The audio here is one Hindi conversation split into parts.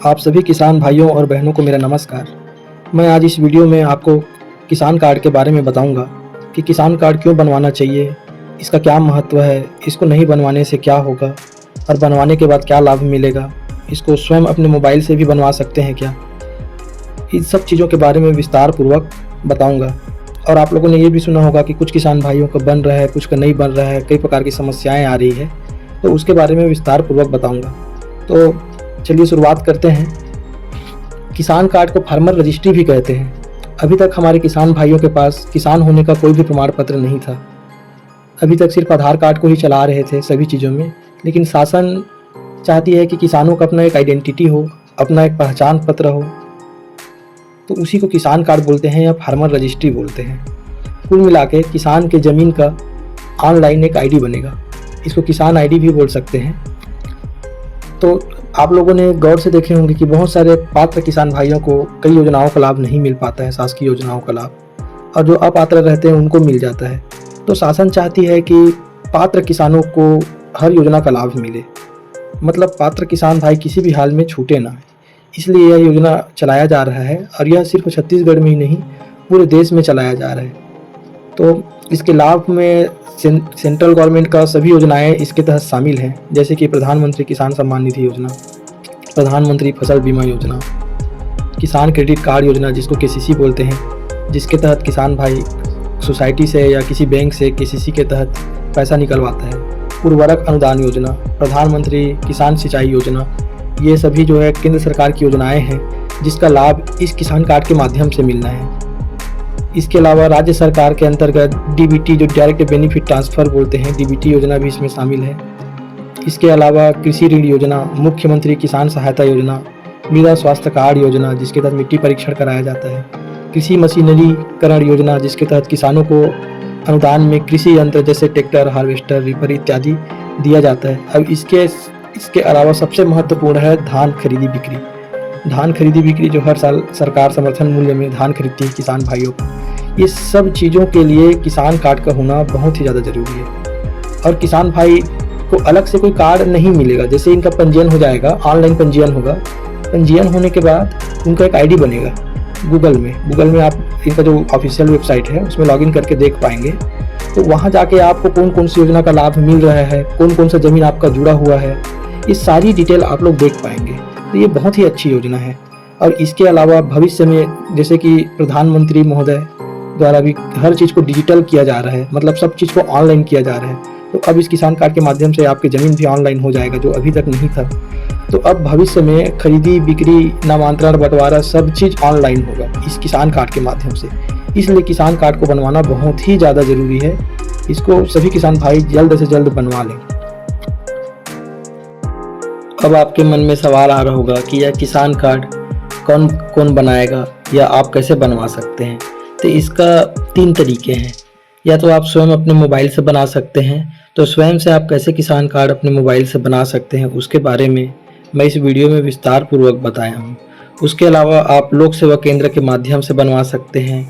आप सभी किसान भाइयों और बहनों को मेरा नमस्कार। मैं आज इस वीडियो में आपको किसान कार्ड के बारे में बताऊंगा कि किसान कार्ड क्यों बनवाना चाहिए, इसका क्या महत्व है, इसको नहीं बनवाने से क्या होगा और बनवाने के बाद क्या लाभ मिलेगा, इसको स्वयं अपने मोबाइल से भी बनवा सकते हैं क्या। इन सब चीज़ों के बारे में विस्तार पूर्वक बताऊँगा। और आप लोगों ने ये भी सुना होगा कि कुछ किसान भाइयों का बन रहा है, कुछ का नहीं बन रहा है, कई प्रकार की समस्याएँ आ रही है, तो उसके बारे में विस्तार पूर्वक बताऊँगा। तो चलिए शुरुआत करते हैं। किसान कार्ड को फार्मर रजिस्ट्री भी कहते हैं। अभी तक हमारे किसान भाइयों के पास किसान होने का कोई भी प्रमाण पत्र नहीं था। अभी तक सिर्फ आधार कार्ड को ही चला रहे थे सभी चीज़ों में। लेकिन शासन चाहती है कि किसानों का अपना एक आइडेंटिटी हो, अपना एक पहचान पत्र हो, तो उसी को किसान कार्ड बोलते हैं या फार्मर रजिस्ट्री बोलते हैं। कुल मिला के किसान के ज़मीन का ऑनलाइन एक आईडी बनेगा। इसको किसान आईडी भी बोल सकते हैं। तो आप लोगों ने गौर से देखे होंगे कि बहुत सारे पात्र किसान भाइयों को कई योजनाओं का लाभ नहीं मिल पाता है, शासकीय योजनाओं का लाभ, और जो अपात्र रहते हैं उनको मिल जाता है। तो शासन चाहती है कि पात्र किसानों को हर योजना का लाभ मिले, मतलब पात्र किसान भाई किसी भी हाल में छूटे ना। इसलिए यह योजना चलाया जा रहा है, और यह सिर्फ छत्तीसगढ़ में ही नहीं पूरे देश में चलाया जा रहा है। तो इसके लाभ में सेंट्रल गवर्नमेंट का सभी योजनाएं इसके तहत शामिल हैं, जैसे कि प्रधानमंत्री किसान सम्मान निधि योजना, प्रधानमंत्री फसल बीमा योजना, किसान क्रेडिट कार्ड योजना जिसको केसीसी बोलते हैं, जिसके तहत किसान भाई सोसाइटी से या किसी बैंक से केसीसी के तहत पैसा निकलवाता है, उर्वरक अनुदान योजना, प्रधानमंत्री किसान सिंचाई योजना। ये सभी जो है केंद्र सरकार की योजनाएं हैं जिसका लाभ इस किसान कार्ड के माध्यम से मिलना है। इसके अलावा राज्य सरकार के अंतर्गत डीबीटी, जो डायरेक्ट बेनिफिट ट्रांसफ़र बोलते हैं, डीबीटी योजना भी इसमें शामिल है। इसके अलावा कृषि ऋण योजना, मुख्यमंत्री किसान सहायता योजना, मृदा स्वास्थ्य कार्ड योजना जिसके तहत मिट्टी परीक्षण कराया जाता है, कृषि मशीनरीकरण योजना जिसके तहत किसानों को अनुदान में कृषि यंत्र जैसे ट्रैक्टर, हार्वेस्टर, रीपर इत्यादि दिया जाता है। अब इसके अलावा सबसे महत्वपूर्ण है धान खरीदी बिक्री। धान खरीदी बिक्री जो हर साल सरकार समर्थन मूल्य में धान खरीदती है किसान भाइयों को। ये सब चीज़ों के लिए किसान कार्ड का होना बहुत ही ज़्यादा ज़रूरी है। और किसान भाई को अलग से कोई कार्ड नहीं मिलेगा। जैसे इनका पंजीयन हो जाएगा, ऑनलाइन पंजीयन होगा, पंजीयन होने के बाद उनका एक आईडी बनेगा गूगल में आप इनका जो ऑफिशियल वेबसाइट है उसमें लॉगिन करके देख पाएंगे। तो वहाँ जाके आपको कौन कौन सी योजना का लाभ मिल रहा है, कौन कौन सा ज़मीन आपका जुड़ा हुआ है, ये सारी डिटेल आप लोग देख पाएंगे। तो ये बहुत ही अच्छी योजना है। और इसके अलावा भविष्य में जैसे कि प्रधानमंत्री महोदय द्वारा भी हर चीज़ को डिजिटल किया जा रहा है, मतलब सब चीज़ को ऑनलाइन किया जा रहा है। तो अब इस किसान कार्ड के माध्यम से आपकी ज़मीन भी ऑनलाइन हो जाएगा, जो अभी तक नहीं था। तो अब भविष्य में खरीदी बिक्री, नामांतरण, बंटवारा सब चीज़ ऑनलाइन होगा इस किसान कार्ड के माध्यम से। इसलिए किसान कार्ड को बनवाना बहुत ही ज़्यादा ज़रूरी है। इसको सभी किसान भाई जल्द से जल्द बनवा लें। अब आपके मन में सवाल आ रहा होगा कि यह किसान कार्ड कौन कौन बनाएगा या आप कैसे बनवा सकते हैं। तो इसका 3 तरीके हैं। या तो आप स्वयं अपने मोबाइल से बना सकते हैं। तो स्वयं से आप कैसे किसान कार्ड अपने मोबाइल से बना सकते हैं उसके बारे में मैं इस वीडियो में विस्तार पूर्वक बताया हूँ। उसके अलावा आप लोक सेवा केंद्र के माध्यम से बनवा सकते हैं।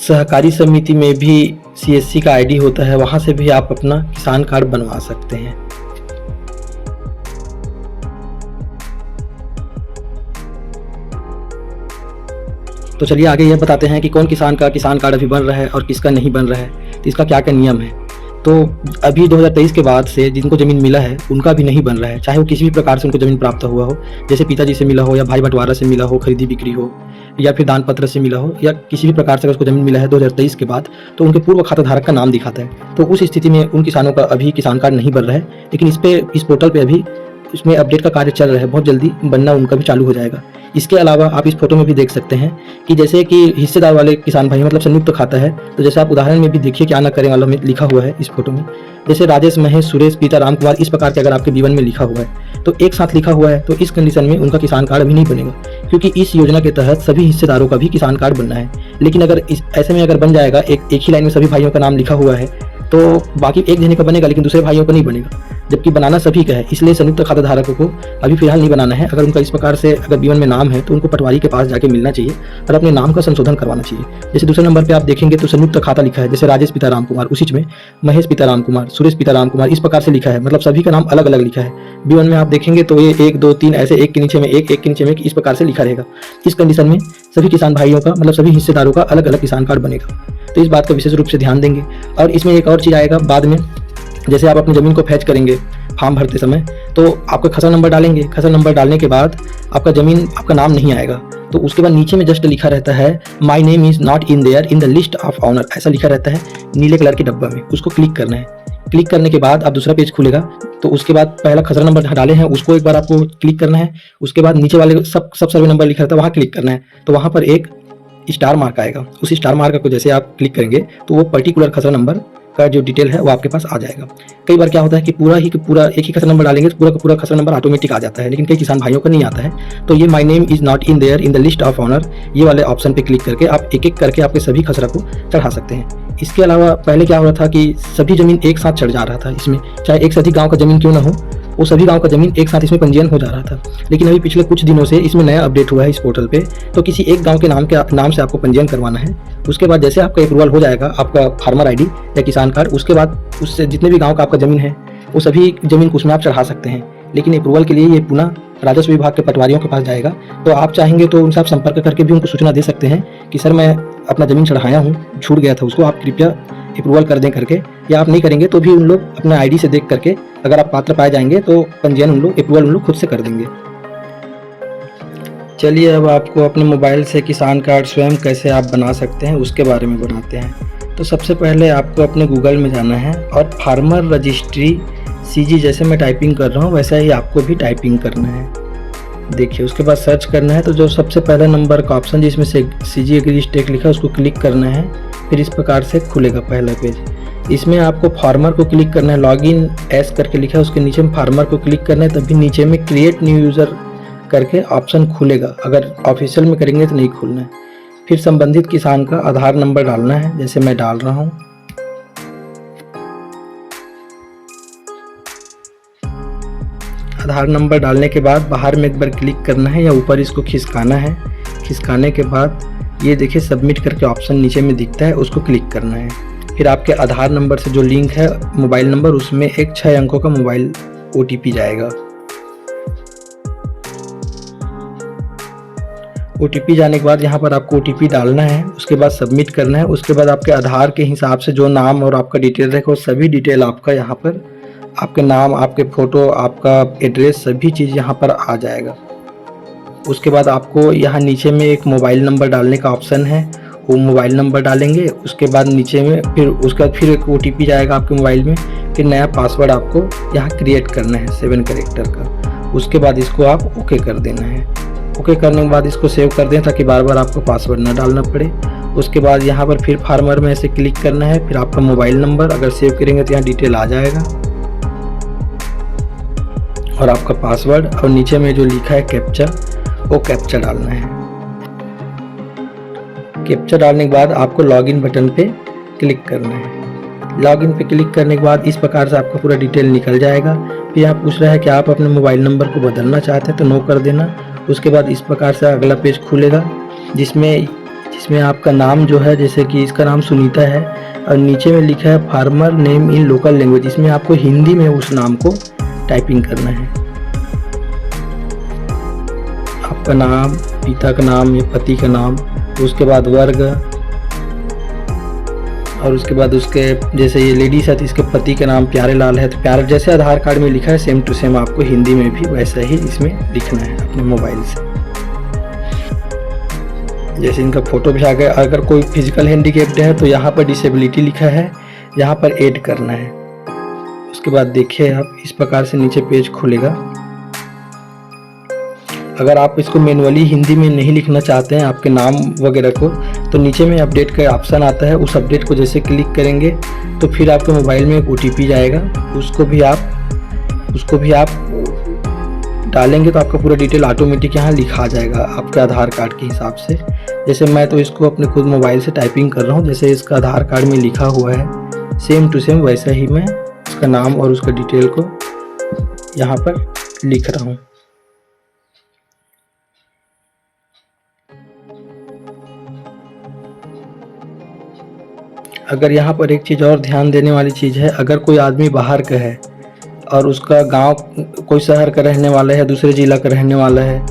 सहकारी समिति में भी CSC का आईडी होता है, वहाँ से भी आप अपना किसान कार्ड बनवा सकते हैं। तो चलिए आगे यह बताते हैं कि कौन किसान का किसान कार्ड अभी बन रहा है और किसका नहीं बन रहा है, तो इसका क्या क्या नियम है। तो अभी 2023 के बाद से जिनको ज़मीन मिला है उनका भी नहीं बन रहा है, चाहे वो किसी भी प्रकार से उनको ज़मीन प्राप्त हुआ हो, जैसे पिताजी से मिला हो या भाई बंटवारा से मिला हो, खरीदी बिक्री हो, या फिर दान पत्र से मिला हो, या किसी भी प्रकार से उसको ज़मीन मिला है 2023 के बाद, तो उनके पूर्व खाता धारक का नाम दिखाता है। तो उस स्थिति में उन किसानों का अभी किसान कार्ड नहीं बन रहा है। लेकिन इस पोर्टल पर अभी इसमें अपडेट का कार्य चल रहा है, बहुत जल्दी बनना उनका भी चालू हो जाएगा। इसके अलावा आप इस फोटो में भी देख सकते हैं कि जैसे कि हिस्सेदार वाले किसान भाई, मतलब संयुक्त खाता है, तो जैसे आप उदाहरण में भी देखिए क्या ना करें वाला में लिखा हुआ है इस फोटो में, जैसे राजेश, महेश, सुरेश, पीता, राम कुमार, इस प्रकार के अगर आपके जीवन में लिखा हुआ है तो एक साथ लिखा हुआ है, तो इस कंडीशन में उनका किसान कार्ड अभी नहीं बनेगा, क्योंकि इस योजना के तहत सभी हिस्सेदारों का भी किसान कार्ड बनना है। लेकिन अगर ऐसे में अगर बन जाएगा, एक ही लाइन में सभी भाइयों का नाम लिखा हुआ है, तो बाकी एक जने का बनेगा लेकिन दूसरे भाइयों का नहीं बनेगा। जबकि बनाना सभी का है, इसलिए संयुक्त खाता धारकों को अभी फिलहाल नहीं बनाना है। अगर उनका इस प्रकार से अगर B1 में नाम है तो उनको पटवारी के पास जाके मिलना चाहिए और अपने नाम का संशोधन करवाना चाहिए। जैसे दूसरे नंबर पे आप देखेंगे तो संयुक्त खाता लिखा है, जैसे राजेश पिता राम कुमार, उसी में महेश पिता राम कुमार, सुरेश पिता राम कुमार, इस प्रकार से लिखा है, मतलब सभी का नाम अलग अलग लिखा है। B1 में आप देखेंगे तो ये 1 2 3 ऐसे एक के नीचे में एक, एक के नीचे में एक, इस प्रकार से लिखा रहेगा। इस कंडीशन में सभी किसान भाइयों का मतलब सभी हिस्सेदारों का अलग अलग किसान कार्ड बनेगा, तो इस बात का विशेष रूप से ध्यान देंगे। और इसमें एक और चीज़ आएगा बाद में, जैसे आप अपनी ज़मीन को फैच करेंगे फॉर्म भरते समय, तो आपका खसरा नंबर डालेंगे। खसरा नंबर डालने के बाद आपका ज़मीन, आपका नाम नहीं आएगा, तो उसके बाद नीचे में जस्ट लिखा रहता है my name is not in there in the list of honour, ऐसा लिखा रहता है नीले कलर के डब्बा में। उसको क्लिक करना है। क्लिक करने के बाद आप दूसरा पेज खुलेगा, तो उसके बाद पहला खसरा नंबर डाले हैं उसको एक बार आपको क्लिक करना है। उसके बाद नीचे वाले सब सर्वे नंबर लिखा रहता है, वहाँ क्लिक करना है। तो वहाँ पर एक स्टार मार्क आएगा, उस स्टार मार्क को जैसे आप क्लिक करेंगे तो वो पर्टिकुलर खसरा नंबर का जो डिटेल है वो आपके पास आ जाएगा। कई बार क्या होता है कि पूरा एक ही खसरा नंबर डालेंगे तो पूरा का पूरा खसरा नंबर ऑटोमेटिक आ जाता है, लेकिन कई किसान भाइयों का नहीं आता है। तो ये my name is not in there in the list of honour, ये वाले ऑप्शन पे क्लिक करके आप एक एक करके आपके सभी खसरा को चढ़ा सकते हैं। इसके अलावा पहले क्या हो रहा था कि सभी ज़मीन एक साथ चढ़ जा रहा था इसमें, चाहे एक से अधिक गाँव का ज़मीन क्यों ना हो, वो सभी गांव का ज़मीन एक साथ इसमें पंजीयन हो जा रहा था। लेकिन अभी पिछले कुछ दिनों से इसमें नया अपडेट हुआ है इस पोर्टल पे, तो किसी एक गांव के नाम से आपको पंजीयन करवाना है। उसके बाद जैसे आपका अप्रूवल हो जाएगा, आपका फार्मर आईडी या किसान कार्ड, उसके बाद उससे जितने भी गांव का आपका ज़मीन है वो सभी ज़मीन को उसमें आप चढ़ा सकते हैं। लेकिन अप्रूवल के लिए ये पुनः राजस्व विभाग के पटवारियों के पास जाएगा। तो आप चाहेंगे तो उनसे आप संपर्क करके भी उनको सूचना दे सकते हैं कि सर मैं अपना ज़मीन चढ़ाया हूँ, छूट गया था, उसको आप कृपया अप्रूवल कर दें करके। या आप नहीं करेंगे तो भी उन लोग अपने आईडी से देख करके अगर आप पात्र पाए जाएंगे तो पंजीयन उन लोग अप्रूवल उन लोग खुद से कर देंगे। चलिए अब आपको अपने मोबाइल से किसान कार्ड स्वयं कैसे आप बना सकते हैं उसके बारे में बनाते हैं। तो सबसे पहले आपको अपने गूगल में जाना है और फार्मर रजिस्ट्री CG, जैसे मैं टाइपिंग कर रहा हूँ वैसा ही आपको भी टाइपिंग करना है। देखिए उसके बाद सर्च करना है, तो जो सबसे पहला नंबर का ऑप्शन जिसमें से CG एग्री स्टेक लिखा है उसको क्लिक करना है। फिर इस प्रकार से खुलेगा पहला पेज। इसमें आपको फार्मर को क्लिक करना है, लॉगिन एस करके लिखा है उसके नीचे में फार्मर को क्लिक करना है, तभी नीचे में क्रिएट न्यू यूज़र करके ऑप्शन खुलेगा। अगर ऑफिशियल में करेंगे तो नहीं खुलना है। फिर संबंधित किसान का आधार नंबर डालना है, जैसे मैं डाल रहा हूँ। आधार नंबर डालने के बाद बाहर में एक बार क्लिक करना है या ऊपर इसको खिसकाना है। खिसकाने के बाद ये देखिए सबमिट करके ऑप्शन नीचे में दिखता है, उसको क्लिक करना है। फिर आपके आधार नंबर से जो लिंक है मोबाइल नंबर, उसमें एक 6 अंकों का मोबाइल OTP जाएगा। OTP जाने के बाद यहाँ पर आपको OTP डालना है, उसके बाद सबमिट करना है। उसके बाद आपके आधार के हिसाब से जो नाम और आपका डिटेल रहेगा वो सभी डिटेल आपका यहाँ पर, आपके नाम, आपके फ़ोटो, आपका एड्रेस, सभी चीज़ यहाँ पर आ जाएगा। उसके बाद आपको यहाँ नीचे में एक मोबाइल नंबर डालने का ऑप्शन है, वो मोबाइल नंबर डालेंगे। उसके बाद नीचे में फिर एक OTP जाएगा आपके मोबाइल में। फिर नया पासवर्ड आपको यहाँ क्रिएट करना है 7 कैरेक्टर का। उसके बाद इसको आप ओके कर देना है। ओके करने के बाद इसको सेव कर दें ताकि बार बार आपको पासवर्ड ना डालना पड़े। उसके बाद यहाँ पर फिर फार्मर में ऐसे क्लिक करना है। फिर आपका मोबाइल नंबर अगर सेव करेंगे तो यहाँ डिटेल आ जाएगा और आपका पासवर्ड, और नीचे में जो लिखा है कैप्चा, वो कैप्चा डालना है। कैप्चा डालने के बाद आपको लॉगिन बटन पे क्लिक करना है। लॉगिन पे क्लिक करने के बाद इस प्रकार से आपका पूरा डिटेल निकल जाएगा। फिर आप पूछ रहा है कि आप अपने मोबाइल नंबर को बदलना चाहते हैं तो नो कर देना। उसके बाद इस प्रकार से अगला पेज खुलेगा जिसमें आपका नाम जो है, जैसे कि इसका नाम सुनीता है और नीचे में लिखा है farmer name in local language. इसमें आपको हिंदी में उस नाम को टाइपिंग करना है। आपका नाम, पिता का नाम या पति का नाम, उसके बाद वर्ग, और उसके बाद उसके, जैसे ये लेडीज है तो इसके पति का नाम प्यारे लाल है, तो प्यारे जैसे आधार कार्ड में लिखा है सेम टू सेम आपको हिंदी में भी वैसा ही इसमें लिखना है अपने मोबाइल से। जैसे इनका फोटो भी आ गया। अगर कोई फिजिकल हैंडीकैप्ड है तो यहाँ पर डिसेबिलिटी लिखा है, यहाँ पर ऐड करना है। उसके बाद देखिए आप इस प्रकार से नीचे पेज खुलेगा। अगर आप इसको मैनुअली हिंदी में नहीं लिखना चाहते हैं आपके नाम वगैरह को, तो नीचे में अपडेट का ऑप्शन आता है। उस अपडेट को जैसे क्लिक करेंगे तो फिर आपके मोबाइल में एक OTP जाएगा, उसको भी आप डालेंगे तो आपका पूरा डिटेल ऑटोमेटिक यहाँ लिखा जाएगा आपके आधार कार्ड के हिसाब से। जैसे मैं तो इसको अपने खुद मोबाइल से टाइपिंग कर रहा हूँ, जैसे इसका आधार कार्ड में लिखा हुआ है सेम टू सेम वैसा ही मैं उसका नाम और उसका डिटेल को यहाँ पर लिख रहा हूँ। अगर यहाँ पर एक चीज़ और ध्यान देने वाली चीज़ है, अगर कोई आदमी बाहर का है और उसका गांव कोई शहर का रहने वाला है, दूसरे ज़िला का रहने वाला है,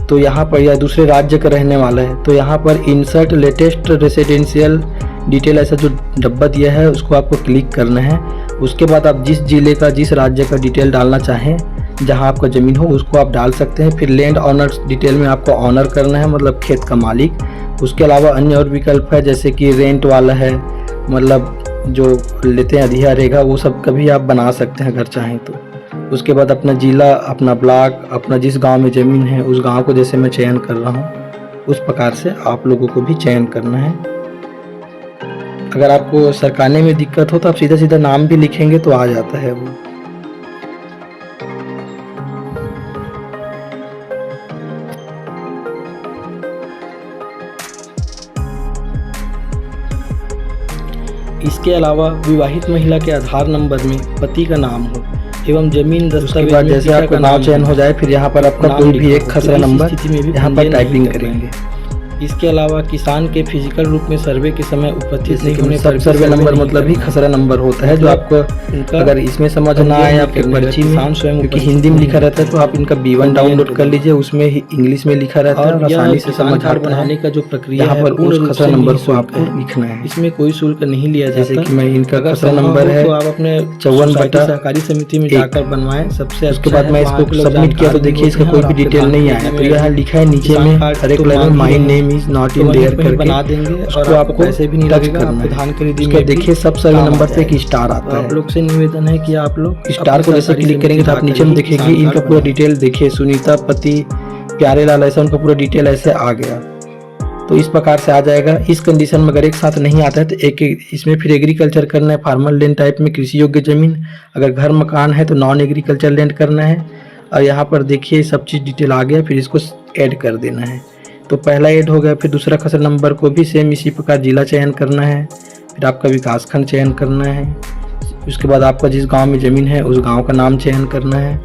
तो यहाँ पर या दूसरे राज्य का रहने वाला है, तो यहाँ पर इंसर्ट लेटेस्ट रेसिडेंशियल डिटेल ऐसा जो डब्बा दिया है उसको आपको क्लिक करना है। उसके बाद आप जिस ज़िले का जिस राज्य का डिटेल डालना चाहें, जहाँ आपका ज़मीन हो उसको आप डाल सकते हैं। फिर लैंड ऑनर्स डिटेल में आपको ऑनर करना है, मतलब खेत का मालिक। उसके अलावा अन्य और विकल्प है जैसे कि रेंट वाला है, मतलब जो लेते हैं अधिया रहेगा, वो सब कभी आप बना सकते हैं अगर चाहें तो। उसके बाद अपना ज़िला, अपना ब्लॉक, अपना जिस गांव में ज़मीन है उस गांव को जैसे मैं चयन कर रहा हूं, उस प्रकार से आप लोगों को भी चयन करना है। अगर आपको सरकाने में दिक्कत हो तो आप सीधा सीधा नाम भी लिखेंगे तो आ जाता है वो। इसके अलावा विवाहित महिला के आधार नंबर में पति का नाम हो एवं जमीन दस्तावेज में जैसे आपका नाम चयन हो जाए, फिर यहाँ पर आपका कोई भी एक खसरा नंबर यहाँ पर टाइपिंग करेंगे। इसके अलावा किसान के फिजिकल रूप में सर्वे के समय उपस्थित नहीं होने पर सर्वे नंबर मतलब ही खसरा नंबर होता है, जो आपको अगर इसमें समझ ना आए आपके पर्ची में, क्योंकि हिंदी में लिखा रहता है, तो आप इनका B1 डाउनलोड कर लीजिए, उसमें ही इंग्लिश में लिखा रहता है और आसानी से समझ आता है का जो प्रक्रिया है पर उस खसरा नंबर को आपको लिखना है। इसमें कोई शुल्क नहीं लिया जाता। जैसे कि मैं इनका खसरा नंबर है तो आप अपने 54 सहकारी समिति में जाकर बनवाएं सबसे। उसके बाद मैं इसको सबमिट किया तो देखिए इसका कोई भी डिटेल नहीं आया, तो यहाँ लिखा है नीचे में हर एक लाइन में my name is not in there करके बना देंगे और आपको पैसे भी नहीं लगेगा। आपको धान खरीदी में देखिए सब सर्वे नंबर पे एक स्टार आता है। आप लोग से निवेदन है कि आप लोग स्टार को जैसे क्लिक करेंगे तो आप नीचे में देखेंगे इनका पूरा डिटेल देखिए, सुनीता पति प्यारेलाल, ऐसा उनका पूरा डिटेल ऐसे आ गया। तो इस प्रकार से आ जाएगा। इस कंडीशन में अगर एक साथ नहीं आता है तो एक इसमें फिर एग्रीकल्चर करना है, फार्मर लैंड टाइप में कृषि योग्य जमीन, अगर घर मकान है तो नॉन एग्रीकल्चर लैंड करना है। और यहाँ पर देखिए सब चीज़ डिटेल आ गया, फिर इसको ऐड कर देना है। तो पहला ऐड हो गया। फिर दूसरा खसरा नंबर को भी सेम इसी प्रकार जिला चयन करना है, फिर आपका विकास खंड चयन करना है। उसके बाद आपका जिस गांव में ज़मीन है उस गांव का नाम चयन करना है।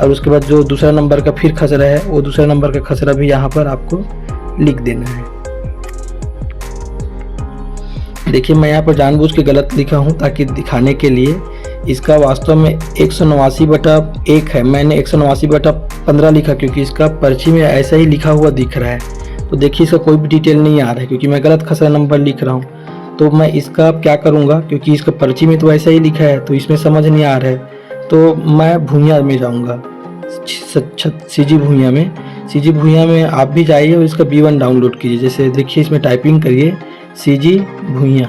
और उसके बाद जो दूसरा नंबर का फिर खसरा है वो दूसरा नंबर का खसरा भी यहाँ पर आपको लिख देना है। देखिए मैं यहाँ पर जानबूझ के गलत लिखा हूँ ताकि दिखाने के लिए। इसका वास्तव में 189/1 है, मैंने 189/15 लिखा क्योंकि इसका पर्ची में ऐसा ही लिखा हुआ दिख रहा है। तो देखिए इसका कोई भी डिटेल नहीं आ रहा है क्योंकि मैं गलत खसरा नंबर लिख रहा हूँ। तो मैं इसका क्या करूँगा, क्योंकि इसका पर्ची में तो ऐसा ही लिखा है तो इसमें समझ नहीं आ रहा है, तो मैं भूइयाँ में जाऊँगा, सीजी भूइयाँ में। सीजी भूइयाँ में आप भी जाइए और इसका B1 डाउनलोड कीजिए। जैसे देखिए इसमें टाइपिंग करिए सीजी भूइयाँ,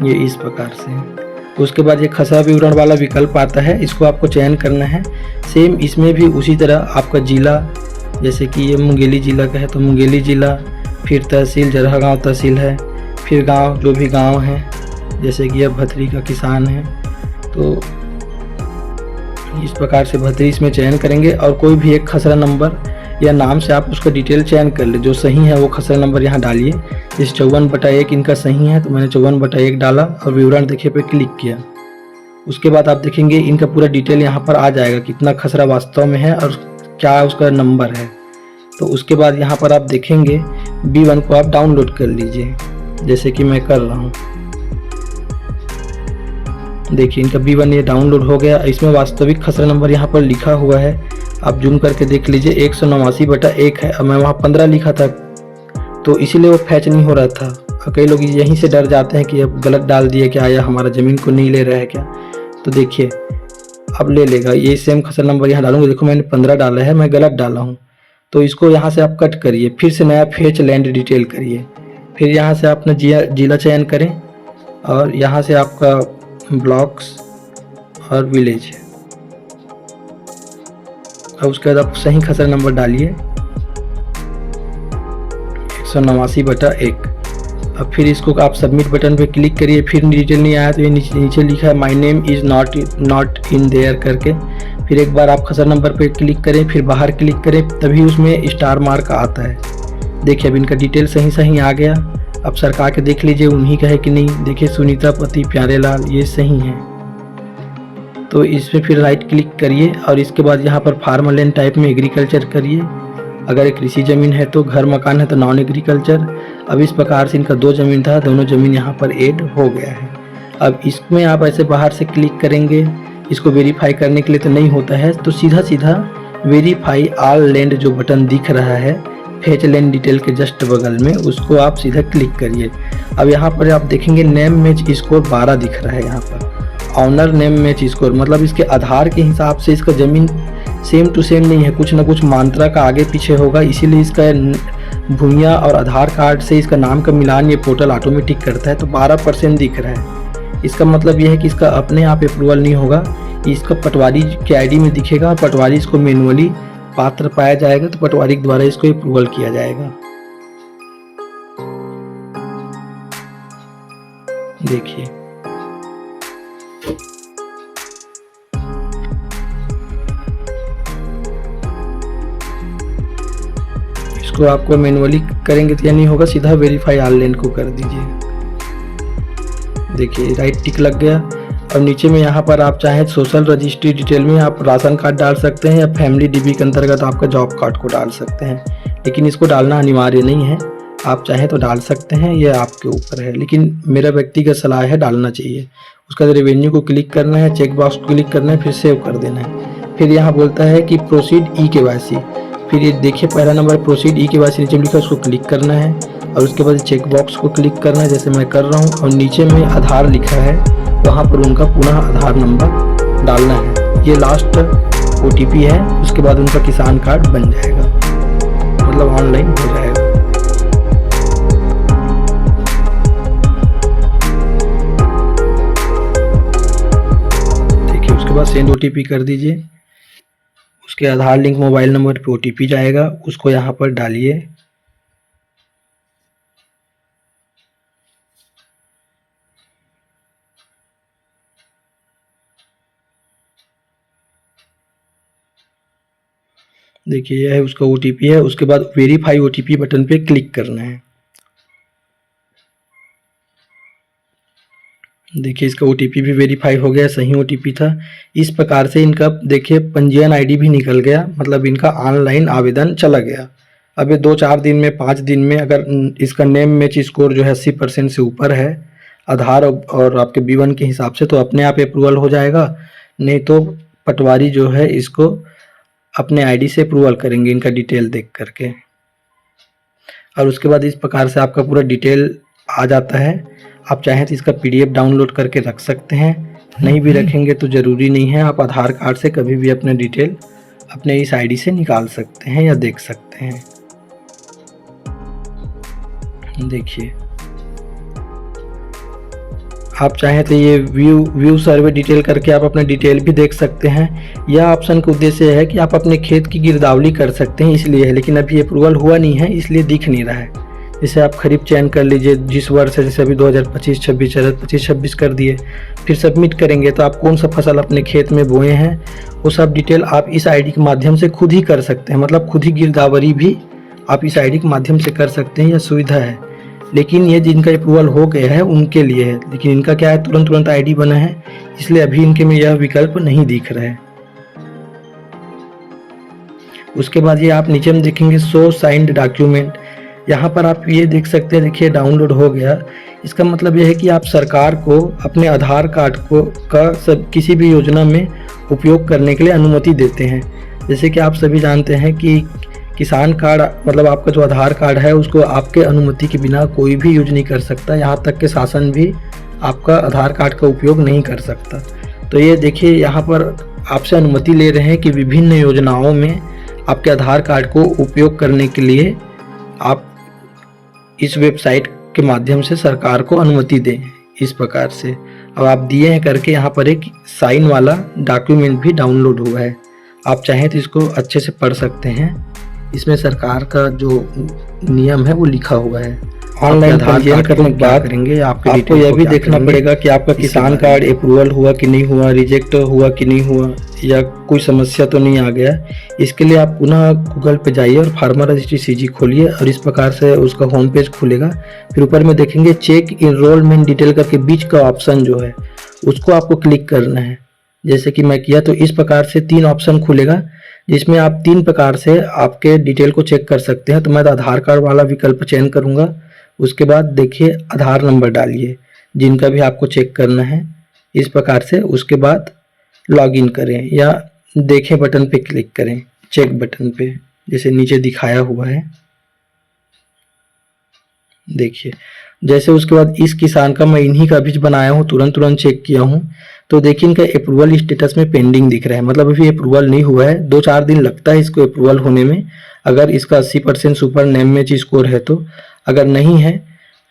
ये इस प्रकार से। उसके बाद ये खसरा विवरण वाला विकल्प आता है, इसको आपको चयन करना है। सेम इसमें भी उसी तरह आपका जिला, जैसे कि ये मुंगेली जिला का है तो मुंगेली जिला, फिर तहसील जरहा गाँव तहसील है, फिर गांव जो भी गांव है, जैसे कि अब भतरी का किसान है तो इस प्रकार से भतरी इसमें चयन करेंगे। और कोई भी एक खसरा नंबर या नाम से आप उसका डिटेल चयन कर ले, जो सही है वो खसरा नंबर यहाँ डालिए। इस 54/1 इनका सही है तो मैंने 54/1 डाला और विवरण देखिए पे क्लिक किया। उसके बाद आप देखेंगे इनका पूरा डिटेल यहाँ पर आ जाएगा, कितना खसरा वास्तव में है और क्या उसका नंबर है। तो उसके बाद यहाँ पर आप देखेंगे B1 को आप डाउनलोड कर लीजिए, जैसे कि मैं कर रहा हूँ। देखिए इनका B1 ये डाउनलोड हो गया। इसमें वास्तविक खसरा नंबर यहाँ पर लिखा हुआ है, आप जूम करके देख लीजिए 189/1 है। अब मैं वहाँ 15 लिखा था तो इसीलिए वो फैच नहीं हो रहा था। और कई लोग यहीं से डर जाते हैं कि अब गलत डाल दिए क्या, या हमारा ज़मीन को नहीं ले रहा है क्या। तो देखिए अब ले लेगा। ये सेम खसरा नंबर यहाँ डालूंगा, देखो मैंने 15 डाला है, मैं गलत डाला हूँ। तो इसको यहाँ से आप कट करिए, फिर से नया फेच लैंड डिटेल करिए, फिर यहाँ से अपना जिला चयन करें और यहाँ से आपका ब्लॉक्स और विलेज, और उसके बाद आप सही खसरा नंबर डालिए 189/1। अब फिर इसको आप सबमिट बटन पे क्लिक करिए। फिर डिटेल नहीं आया तो ये नीचे लिखा है my name is not in there करके। फिर एक बार आप खसरा नंबर पे क्लिक करें, फिर बाहर क्लिक करें, तभी उसमें स्टार मार्क आता है। देखिए अब इनका डिटेल सही आ गया। अब सरकार के देख लीजिए उन्हीं का है कि नहीं। देखिए सुनीता पति प्यारेलाल ये सही है। तो इसमें फिर राइट क्लिक करिए और इसके बाद यहाँ पर फार्मलैंड टाइप में एग्रीकल्चर करिए। अगर एक कृषि ज़मीन है तो, घर मकान है तो नॉन एग्रीकल्चर। अब इस प्रकार से इनका 2 ज़मीन था, दोनों ज़मीन यहाँ पर ऐड हो गया है। अब इसमें आप ऐसे बाहर से क्लिक करेंगे, इसको वेरीफाई करने के लिए तो नहीं होता है, तो सीधा सीधा वेरीफाई ऑल लैंड जो बटन दिख रहा है फेच लैंड डिटेल के जस्ट बगल में, उसको आप सीधा क्लिक करिए। अब यहाँ पर आप देखेंगे नेम मैच स्कोर 12 दिख रहा है। यहाँ पर ऑनर नेम मैच स्कोर मतलब इसके आधार के हिसाब से इसका ज़मीन सेम टू सेम नहीं है, कुछ ना कुछ मात्रा का आगे पीछे होगा, इसीलिए इसका भूमिया और आधार कार्ड से इसका नाम का मिलान ये पोर्टल ऑटोमेटिक करता है। तो 12% दिख रहा है। इसका मतलब यह है कि इसका अपने आप अप्रूवल नहीं होगा, इसका पटवारी के आईडी में दिखेगा, पटवारी इसको मैनुअली पात्र पाया जाएगा तो पटवारी के द्वारा इसको अप्रूवल किया जाएगा। देखिए इसको आपको मैनुअली करेंगे तो यह नहीं होगा, सीधा वेरीफाई ऑल लैंड को कर दीजिए। देखिए राइट टिक लग गया। और नीचे में यहाँ पर आप चाहें सोशल रजिस्ट्री डिटेल में आप राशन कार्ड डाल सकते हैं या फैमिली डीबी के अंतर्गत आपका जॉब कार्ड को डाल सकते हैं, लेकिन इसको डालना अनिवार्य नहीं है, आप चाहें तो डाल सकते हैं, ये आपके ऊपर है, लेकिन मेरा व्यक्तिगत सलाह है डालना चाहिए। उसका रेवेन्यू को क्लिक करना है, चेक बॉक्स को क्लिक करना है, फिर सेव कर देना है। फिर यहाँ बोलता है कि प्रोसीड ई-केवाईसी, फिर ये देखिए पहला नंबर प्रोसीड ई-केवाईसी नीचे लिखा, उसको क्लिक करना है और उसके बाद चेक बॉक्स को क्लिक करना है जैसे मैं कर रहा हूँ। और नीचे में आधार लिखा है, वहाँ पर उनका पुनः आधार नंबर डालना है। ये लास्ट OTP है, उसके बाद उनका किसान कार्ड बन जाएगा, मतलब ऑनलाइन हो जाएगा। देखिए उसके बाद सेंड OTP कर दीजिए। उसके आधार लिंक मोबाइल नंबर पे OTP जाएगा, उसको यहाँ पर डालिए। देखिए यह है उसका OTP है। उसके बाद वेरीफाई OTP बटन पे क्लिक करना है। देखिए इसका OTP भी वेरीफाई हो गया, सही OTP था। इस प्रकार से इनका देखिए पंजीयन ID भी निकल गया, मतलब इनका ऑनलाइन आवेदन चला गया। अब ये 2-4 दिन में 5 दिन में अगर इसका नेम मैच स्कोर जो है 80% से ऊपर है आधार और आपके B1 के हिसाब से, तो अपने आप अप्रूवल हो जाएगा। नहीं तो पटवारी जो है इसको अपने ID से अप्रूवल करेंगे इनका डिटेल देख करके। और उसके बाद इस प्रकार से आपका पूरा डिटेल आ जाता है। आप चाहें तो इसका PDF डाउनलोड करके रख सकते हैं, नहीं भी रखेंगे तो ज़रूरी नहीं है, आप आधार कार्ड से कभी भी अपने डिटेल अपने इस ID से निकाल सकते हैं या देख सकते हैं। देखिए आप चाहें तो ये व्यू सर्वे डिटेल करके आप अपने डिटेल भी देख सकते हैं। यह ऑप्शन का उद्देश्य है कि आप अपने खेत की गिरदावरी कर सकते हैं, इसलिए है, लेकिन अभी अप्रूवल हुआ नहीं है इसलिए दिख नहीं रहा है। जैसे आप खरीफ चयन कर लीजिए जिस वर्ष है, जैसे अभी 2025-26 25-26 कर दिए, फिर सबमिट करेंगे तो आप कौन सा फसल अपने खेत में बोए हैं वो सब डिटेल आप इस ID के माध्यम से खुद ही कर सकते हैं, मतलब खुद ही गिरदावरी भी आप इस ID के माध्यम से कर सकते हैं, यह सुविधा है। लेकिन ये जिनका अप्रूवल हो गया है उनके लिए है, लेकिन इनका क्या है तुरंत ID बना है, इसलिए अभी इनके में यह विकल्प नहीं दिख रहा है। उसके बाद ये आप नीचे में देखेंगे शो साइंड डॉक्यूमेंट, यहाँ पर आप ये देख सकते हैं, देखिए डाउनलोड हो गया। इसका मतलब यह है कि आप सरकार को अपने आधार कार्ड को सब किसी भी योजना में उपयोग करने के लिए अनुमति देते हैं। जैसे कि आप सभी जानते हैं कि किसान कार्ड मतलब आपका जो आधार कार्ड है उसको आपके अनुमति के बिना कोई भी यूज नहीं कर सकता, यहाँ तक कि शासन भी आपका आधार कार्ड का उपयोग नहीं कर सकता। तो ये देखिए यहाँ पर आपसे अनुमति ले रहे हैं कि विभिन्न योजनाओं में आपके आधार कार्ड को उपयोग करने के लिए आप इस वेबसाइट के माध्यम से सरकार को अनुमति दें। इस प्रकार से अब आप दिए हैं करके यहाँ पर एक साइन वाला डॉक्यूमेंट भी डाउनलोड हुआ है, आप चाहें तो इसको अच्छे से पढ़ सकते हैं। इसमें सरकार का जो नियम है वो लिखा हुआ है। ऑनलाइन पंजीयन करने के बाद करेंगे आपको यह भी देखना पड़ेगा कि आपका किसान कार्ड अप्रूवल हुआ कि नहीं हुआ, रिजेक्ट हुआ कि नहीं हुआ, या कोई समस्या तो नहीं आ गया। इसके लिए आप पुनः गूगल पे जाइए और फार्मर रजिस्ट्री CG खोलिए और इस प्रकार से उसका होम पेज खुलेगा। फिर ऊपर में देखेंगे चेक इनरोलमेंट डिटेल करके बीच का ऑप्शन जो है उसको आपको क्लिक करना है। जैसे कि मैं किया, तो इस प्रकार से 3 ऑप्शन खुलेगा जिसमें आप 3 प्रकार से आपके डिटेल को चेक कर सकते हैं। तो मैं आधार कार्ड वाला विकल्प चयन करूँगा। उसके बाद देखिए आधार नंबर डालिए जिनका भी आपको चेक करना है इस प्रकार से। उसके बाद लॉगिन करें या देखें बटन पे क्लिक करें, चेक बटन पे जैसे नीचे दिखाया हुआ है, देखिए। जैसे उसके बाद इस किसान का मैं इन्हीं का भी बनाया हूँ, तुरंत चेक किया हूँ। तो देखिए इनका अप्रूवल स्टेटस में पेंडिंग दिख रहा है, मतलब अभी अप्रूवल नहीं हुआ है। 2-4 दिन लगता है इसको अप्रूवल होने में, अगर इसका 80% सुपर नेम मैच स्कोर है तो। अगर नहीं है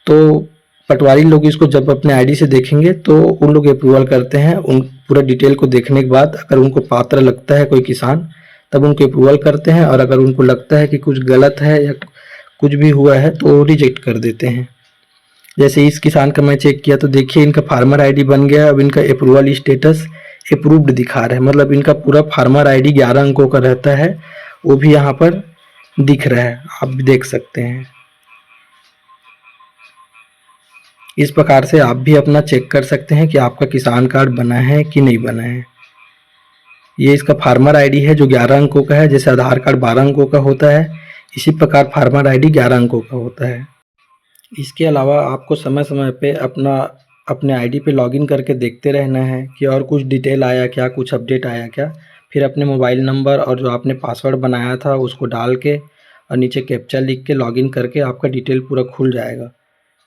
तो पटवारी लोग इसको जब अपने आईडी से देखेंगे तो उन लोग अप्रूवल करते हैं। उन पूरा डिटेल को देखने के बाद अगर उनको पात्र लगता है कोई किसान, तब उनको अप्रूवल करते हैं, और अगर उनको लगता है कि कुछ गलत है या कुछ भी हुआ है तो रिजेक्ट कर देते हैं। जैसे इस किसान का मैं चेक किया तो देखिए इनका फार्मर आईडी बन गया। अब इनका अप्रूवल स्टेटस अप्रूव्ड दिखा रहा है, मतलब इनका पूरा फार्मर आईडी 11 अंकों का रहता है, वो भी यहाँ पर दिख रहा है, आप भी देख सकते हैं। इस प्रकार से आप भी अपना चेक कर सकते हैं कि आपका किसान कार्ड बना है कि नहीं बना है। ये इसका फार्मर आईडी है जो 11 अंकों का है। जैसे आधार कार्ड 12 अंकों का होता है, इसी प्रकार फार्मर आईडी 11 अंकों का होता है। इसके अलावा आपको समय समय पे अपने आईडी पे लॉगिन करके देखते रहना है कि और कुछ डिटेल आया क्या, कुछ अपडेट आया क्या। फिर अपने मोबाइल नंबर और जो आपने पासवर्ड बनाया था उसको डाल के और नीचे कैप्चा लिख के लॉगिन करके आपका डिटेल पूरा खुल जाएगा।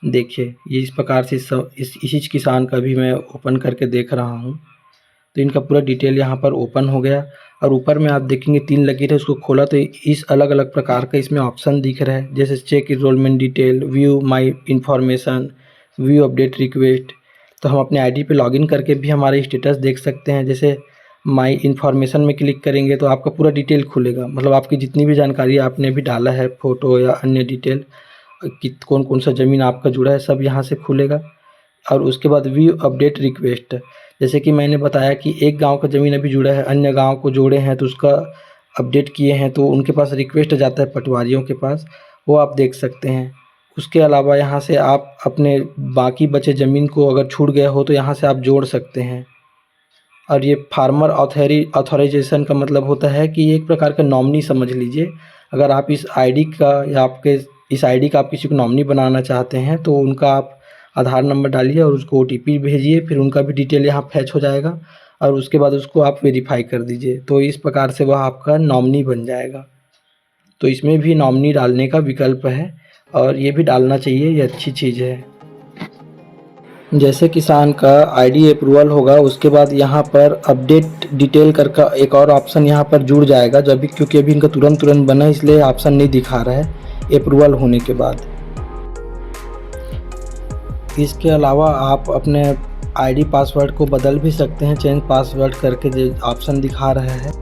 देखिए ये इस प्रकार से इसी किसान का भी मैं ओपन करके देख रहा हूँ। तो इनका पूरा डिटेल यहाँ पर ओपन हो गया, और ऊपर में आप देखेंगे 3 लकीर है, उसको खोला तो इस अलग अलग प्रकार का इसमें ऑप्शन दिख रहा है। जैसे check enrolment detail, view my information, view update request. तो हम अपने आईडी पे लॉगिन करके भी हमारे स्टेटस देख सकते हैं। जैसे माई इन्फॉर्मेशन में क्लिक करेंगे तो आपका पूरा डिटेल खुलेगा, मतलब आपकी जितनी भी जानकारी आपने भी डाला है, फ़ोटो या अन्य डिटेल, कि कौन कौन सा ज़मीन आपका जुड़ा है, सब यहाँ से खुलेगा। और उसके बाद व्यू अपडेट रिक्वेस्ट, जैसे कि मैंने बताया कि एक गांव का ज़मीन अभी जुड़ा है, अन्य गांव को जोड़े हैं तो उसका अपडेट किए हैं, तो उनके पास रिक्वेस्ट जाता है पटवारियों के पास, वो आप देख सकते हैं। उसके अलावा यहाँ से आप अपने बाकी बचे ज़मीन को अगर छूट गया हो तो यहाँ से आप जोड़ सकते हैं। और ये फार्मर ऑथराइजेशन का मतलब होता है कि एक प्रकार का नॉमिनी समझ लीजिए। अगर आप इस आईडी का या आपके इस आईडी का आप किसी को नॉमिनी बनाना चाहते हैं तो उनका आप आधार नंबर डालिए और उसको ओटीपी भेजिए, फिर उनका भी डिटेल यहाँ फैच हो जाएगा और उसके बाद उसको आप वेरीफाई कर दीजिए, तो इस प्रकार से वह आपका नॉमिनी बन जाएगा। तो इसमें भी नॉमिनी डालने का विकल्प है और ये भी डालना चाहिए, ये अच्छी चीज़ है। जैसे किसान का आईडी अप्रूवल होगा उसके बाद यहाँ पर अपडेट डिटेल करके एक और ऑप्शन यहाँ पर जुड़ जाएगा, जब भी क्योंकि अभी इनका तुरंत बना इसलिए ऑप्शन नहीं दिखा रहा है अप्रूवल होने के बाद। इसके अलावा आप अपने आईडी पासवर्ड को बदल भी सकते हैं, चेंज पासवर्ड करके जो ऑप्शन दिखा रहा है।